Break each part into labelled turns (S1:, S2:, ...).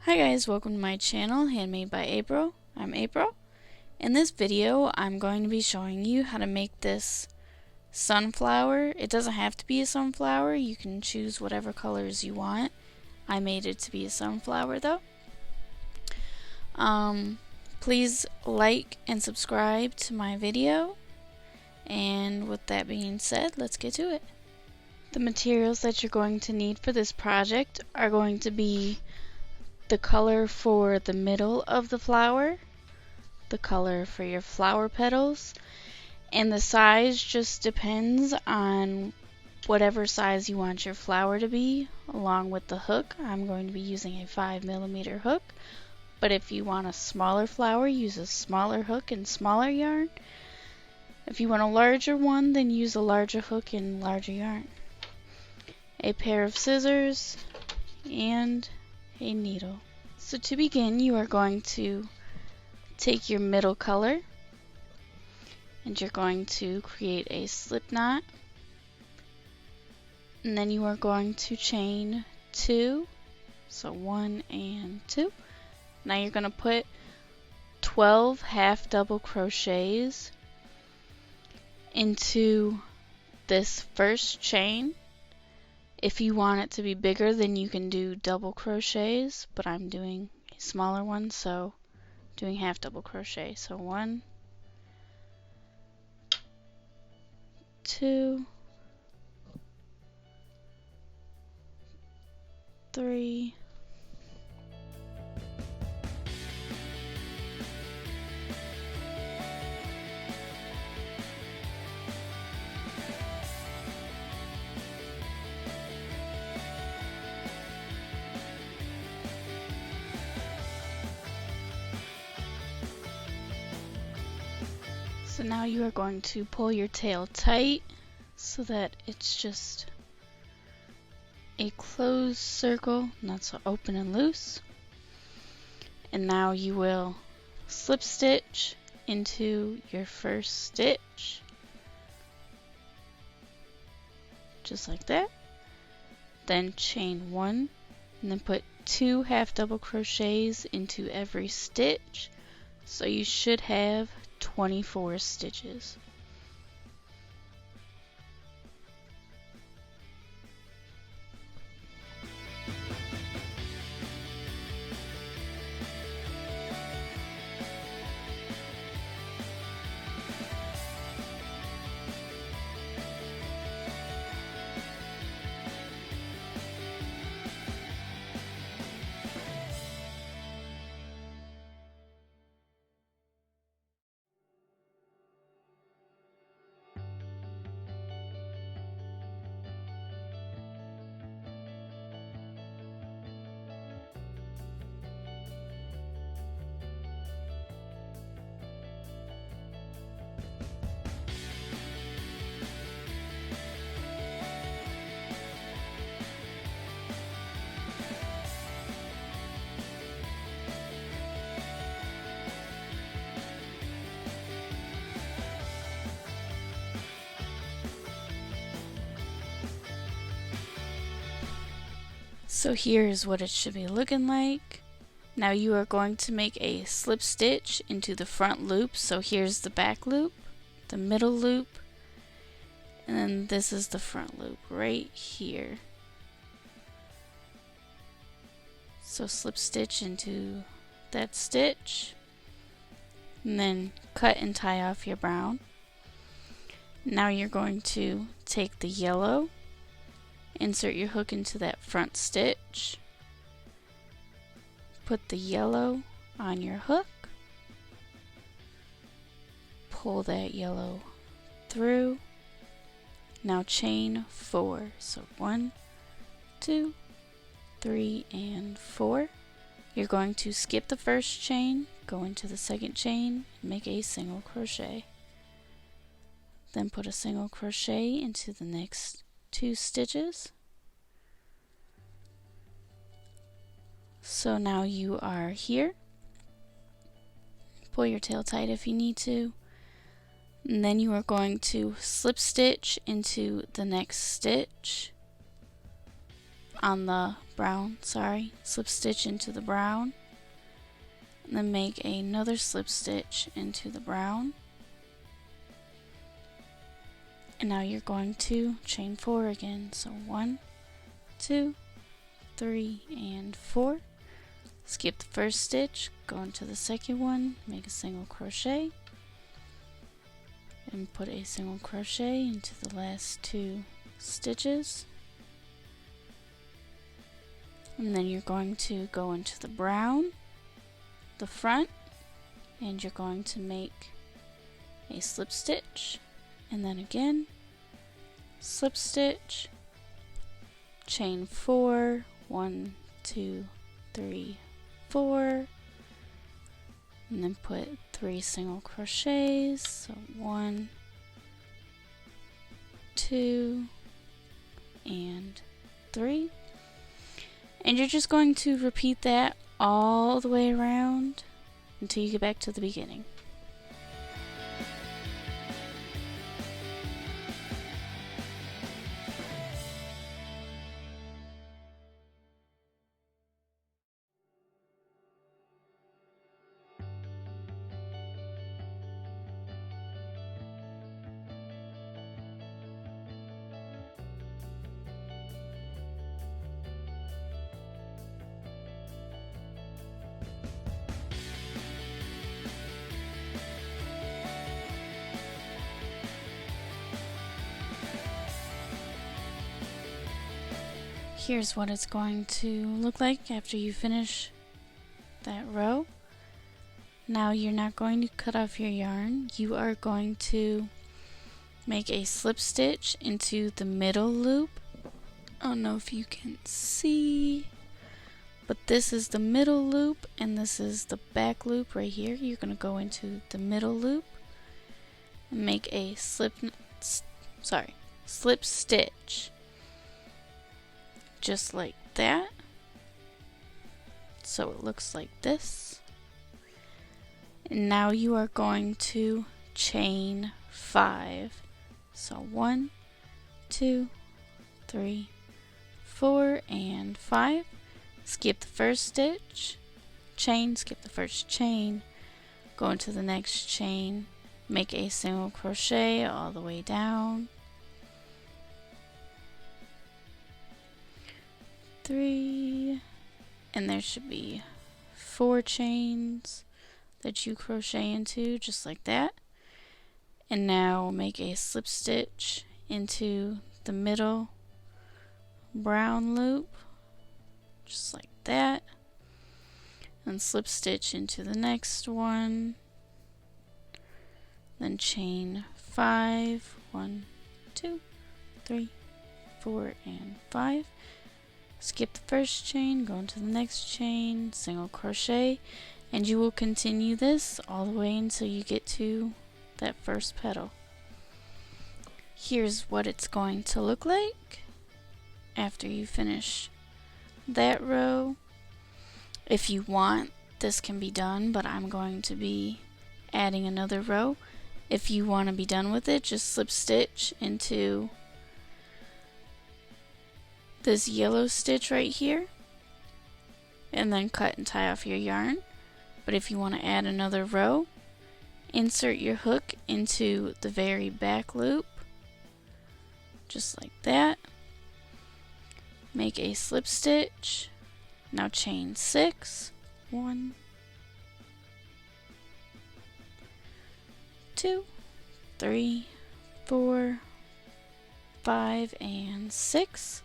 S1: Hi guys, welcome to my channel, Handmade by April. I'm April. In this video, I'm going to be showing you how to make this sunflower. It doesn't have to be a sunflower, you can choose whatever colors you want. I made it to be a sunflower though. Please like and subscribe to my video. And with that being said, let's get to it. The materials that you're going to need for this project are going to be the color for the middle of the flower, the color for your flower petals, and the size just depends on whatever size you want your flower to be, along with the hook. I'm going to be using a 5mm hook, but if you want a smaller flower, use a smaller hook and smaller yarn. If you want a larger one, then use a larger hook and larger yarn. A pair of scissors and a needle. So to begin, you are going to take your middle color and you're going to create a slip knot, and then you are going to chain 2, so 1 and 2. Now you're going to put 12 half double crochets into this first chain. If you want it to be bigger, then you can do double crochets, but I'm doing a smaller one, so doing half double crochet. So 1, 2, 3, 'So now you are going to pull your tail tight so that it's just a closed circle, not so open and loose. And now you will slip stitch into your first stitch, just like that. Then chain 1 and then put 2 half double crochets into every stitch, so you should have 24 stitches. So here's what it should be looking like. Now you are going to make a slip stitch into the front loop. So here's the back loop, the middle loop, and then this is the front loop right here. So slip stitch into that stitch, and then cut and tie off your brown. Now you're going to take the yellow, insert your hook into that front stitch, put the yellow on your hook, pull that yellow through. Now chain 4, so 1, 2, 3, and 4. You're going to skip the first chain, go into the second chain, and make a single crochet. Then put a single crochet into the next 2 stitches. So now you are here. Pull your tail tight if you need to. And then you are going to slip stitch into the next stitch, on the brown, sorry, slip stitch into the brown, and then make another slip stitch into the brown. And now you're going to chain 4 again. So 1, 2, 3, and 4. Skip the first stitch, go into the second one, make a single crochet, and put a single crochet into the last 2 stitches. And then you're going to go into the brown, the front, and you're going to make a slip stitch, and then again slip stitch, chain 4, 1, 2, 3, 4, and then put 3 single crochets. So 1, 2, and 3. And you're just going to repeat that all the way around until you get back to the beginning. Here's what it's going to look like after you finish that row. Now you're not going to cut off your yarn. You are going to make a slip stitch into the middle loop. I don't know if you can see, but this is the middle loop and this is the back loop right here. You're going to go into the middle loop and make a slip stitch. Just like that. So it looks like this. And now you are going to chain 5. So 1, 2, 3, 4, and 5. Skip the first stitch, chain, skip the first chain, go into the next chain, make a single crochet all the way down. 3, and there should be 4 chains that you crochet into just like that. And now make a slip stitch into the middle brown loop just like that, and slip stitch into the next one, then chain 5, 1, 2, 3, 4, and 5. Skip the first chain, go into the next chain, single crochet, and you will continue this all the way until you get to that first petal. Here's what it's going to look like after you finish that row. If you want, this can be done, but I'm going to be adding another row. If you want to be done with it, just slip stitch into this yellow stitch right here and then cut and tie off your yarn. But if you want to add another row, insert your hook into the very back loop just like that, make a slip stitch, now chain 6, 1, 2, 3, 4, 5, and 6.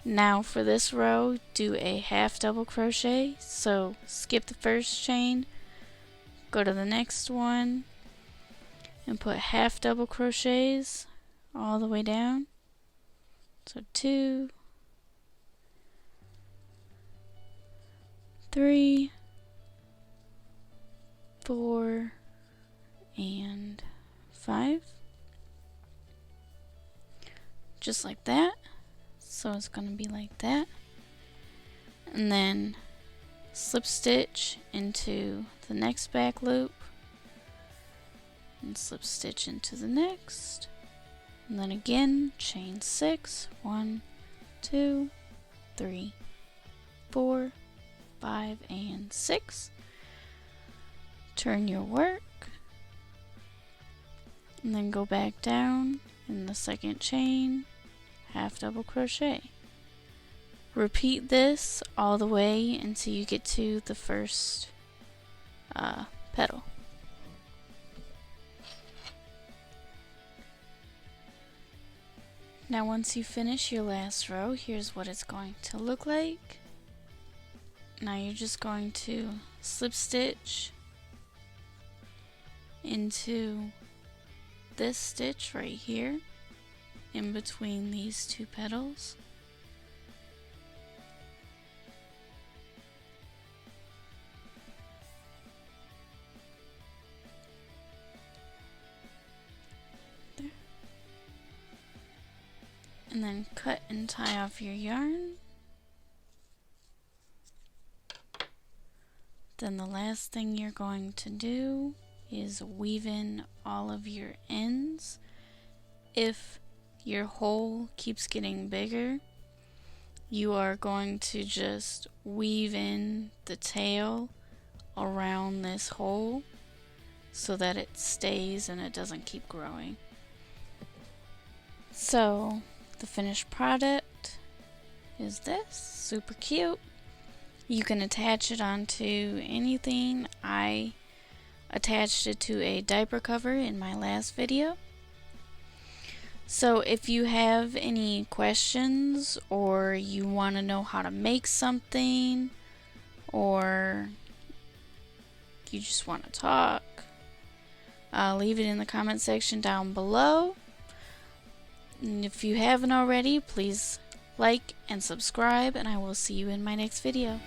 S1: Now for this row, do a half double crochet. So skip the first chain, go to the next one, and put half double crochets all the way down. So 2, 3, 4, and 5. Just like that. So it's going to be like that. And then slip stitch into the next back loop and slip stitch into the next. And then again, chain 6, 1, 2, 3, 4, 5, and 6. Turn your work, and then go back down in the second chain, half double crochet. Repeat this all the way until you get to the first petal. Now once you finish your last row, here's what it's going to look like. Now you're just going to slip stitch into this stitch right here in between these two petals. There. And then cut and tie off your yarn. Then the last thing you're going to do is weave in all of your ends. If your hole keeps getting bigger, you are going to just weave in the tail around this hole so that it stays and it doesn't keep growing. So the finished product is this, super cute. You can attach it onto anything. I attached it to a diaper cover in my last video. So if you have any questions or you want to know how to make something or you just want to talk, leave it in the comment section down below. And if you haven't already, please like and subscribe, and I will see you in my next video.